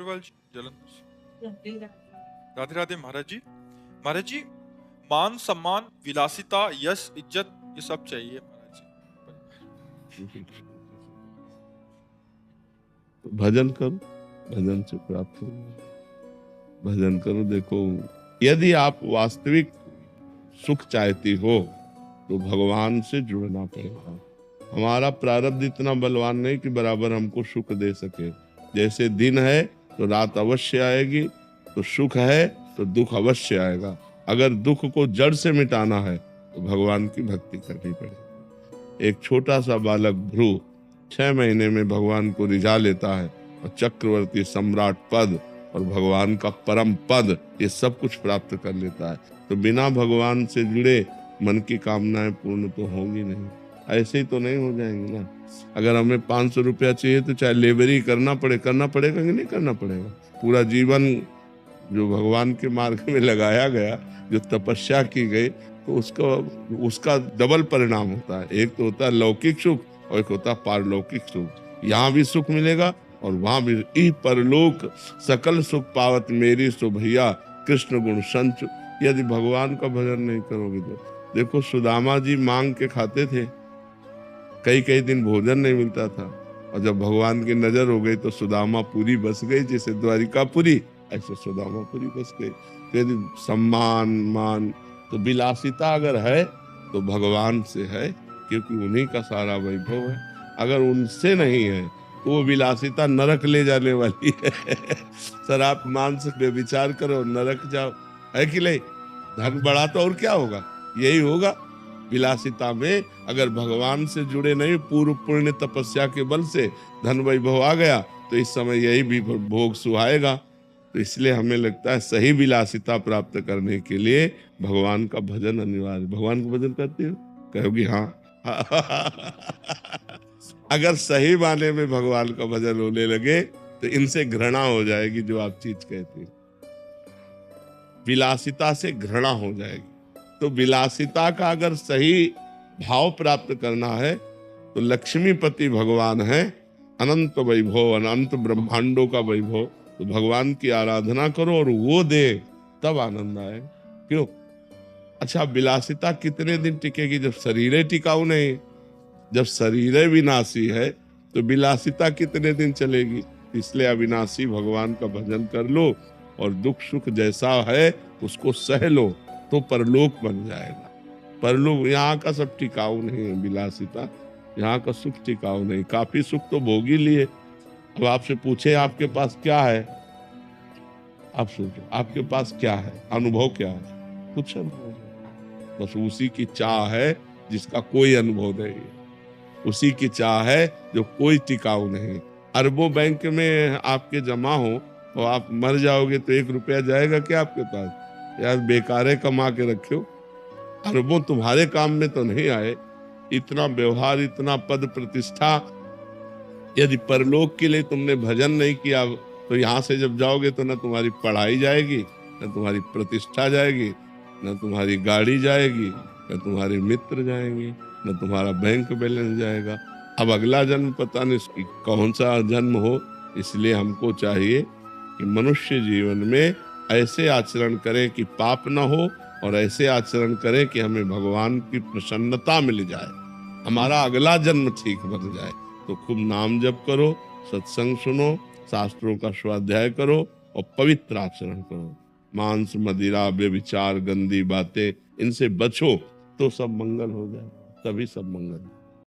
अग्रवाल जी जलंधर। राधे राधे महाराज जी। महाराज जी, मान सम्मान विलासिता यश इज्जत ये सब चाहिए महाराज जी। भजन करो, भजन से प्राप्त हो। भजन करो। देखो, यदि आप वास्तविक सुख चाहती हो तो भगवान से जुड़ना पड़ेगा। हमारा प्रारब्ध इतना बलवान नहीं कि बराबर हमको सुख दे सके। जैसे दिन है तो रात अवश्य आएगी, तो सुख है तो दुख अवश्य आएगा। अगर दुख को जड़ से मिटाना है तो भगवान की भक्ति करनी पड़ेगी। एक छोटा सा बालक भ्रू 6 महीने में भगवान को रिझा लेता है और चक्रवर्ती सम्राट पद और भगवान का परम पद ये सब कुछ प्राप्त कर लेता है। तो बिना भगवान से जुड़े मन की कामनाएं पूर्ण तो होंगी नहीं। ऐसे ही तो नहीं हो जाएंगे ना। अगर हमें 500 रुपया चाहिए तो चाहे लेबरी करना पड़ेगा कि नहीं करना पड़ेगा। पूरा जीवन जो भगवान के मार्ग में लगाया गया, जो तपस्या की गई, तो उसका डबल परिणाम होता है। एक तो होता है लौकिक सुख और एक होता है पारलौकिक सुख। यहाँ भी सुख मिलेगा और वहां भी। ई परलोक सकल सुख पावत मेरी सो भैया कृष्ण गुण संच। यदि भगवान का भजन नहीं करोगे तो देखो, सुदामा जी मांग के खाते थे, कई दिन भोजन नहीं मिलता था, और जब भगवान की नजर हो गई तो सुदामा पूरी बस गई। जैसे द्वारिकापुरी ऐसे सुदामापुरी बस गई। तो यदि सम्मान मान तो विलासिता अगर है तो भगवान से है, क्योंकि उन्हीं का सारा वैभव है। अगर उनसे नहीं है तो वो विलासिता नरक ले जाने वाली है। सर आप मांस पे विचार करो, नरक जाओ, है कि नहीं। धन बढ़ा तो और क्या होगा, यही होगा। विलासिता में अगर भगवान से जुड़े नहीं, पूर्व पुण्य तपस्या के बल से धन वैभव आ गया तो इस समय यही भी भोग सुहाएगा। तो इसलिए हमें लगता है सही विलासिता प्राप्त करने के लिए भगवान का भजन अनिवार्य। भगवान का भजन करते हो, कहोगी हाँ। अगर सही माने में भगवान का भजन होने लगे तो इनसे घृणा हो जाएगी। जो आप चीज कहते हैं, विलासिता से घृणा हो जाएगी। तो विलासिता का अगर सही भाव प्राप्त करना है तो लक्ष्मीपति भगवान है, अनंत वैभव, अनंत ब्रह्मांडों का वैभव। तो भगवान की आराधना करो और वो दे, तब आनंद आए। क्यों? अच्छा, विलासिता कितने दिन टिकेगी जब शरीर टिकाऊ नहीं। जब शरीर विनाशी है तो विलासिता कितने दिन चलेगी। इसलिए अविनाशी भगवान का भजन कर लो और दुख सुख जैसा है उसको सह लो, तो परलोक बन जाएगा। परलोक यहाँ का सब टिकाऊ नहीं है। विलासिता यहाँ का सुख टिकाऊ नहीं। काफी सुख तो भोग ही लिए। अब आपसे पूछे आपके पास क्या है, आप सोचो आपके पास क्या है, अनुभव क्या है? कुछ अनुभव नहीं। बस उसी की चाह है जिसका कोई अनुभव नहीं है। उसी की चाह है जो कोई टिकाऊ नहीं। अरबों बैंक में आपके जमा हो और आप मर जाओगे तो 1 रुपया जाएगा क्या आपके पास? यार बेकारे कमा के रखो। अरबों तुम्हारे काम में तो नहीं आए। इतना व्यवहार, इतना पद प्रतिष्ठा, यदि परलोक के लिए तुमने भजन नहीं किया तो यहाँ से जब जाओगे तो न तुम्हारी पढ़ाई जाएगी, न तुम्हारी प्रतिष्ठा जाएगी, न तुम्हारी गाड़ी जाएगी, न तुम्हारे मित्र जाएंगे, न तुम्हारा बैंक बैलेंस जाएगा। अब अगला जन्म पता नहीं कौन सा जन्म हो। इसलिए हमको चाहिए कि मनुष्य जीवन में ऐसे आचरण करें कि पाप न हो, और ऐसे आचरण करें कि हमें भगवान की प्रसन्नता मिल जाए, हमारा अगला जन्म ठीक बन जाए। तो खूब नाम जप करो, सत्संग सुनो, शास्त्रों का स्वाध्याय करो और पवित्र आचरण करो। मांस मदिरा व्यभिचार गंदी बातें इनसे बचो तो सब मंगल हो जाए। तभी सब मंगल।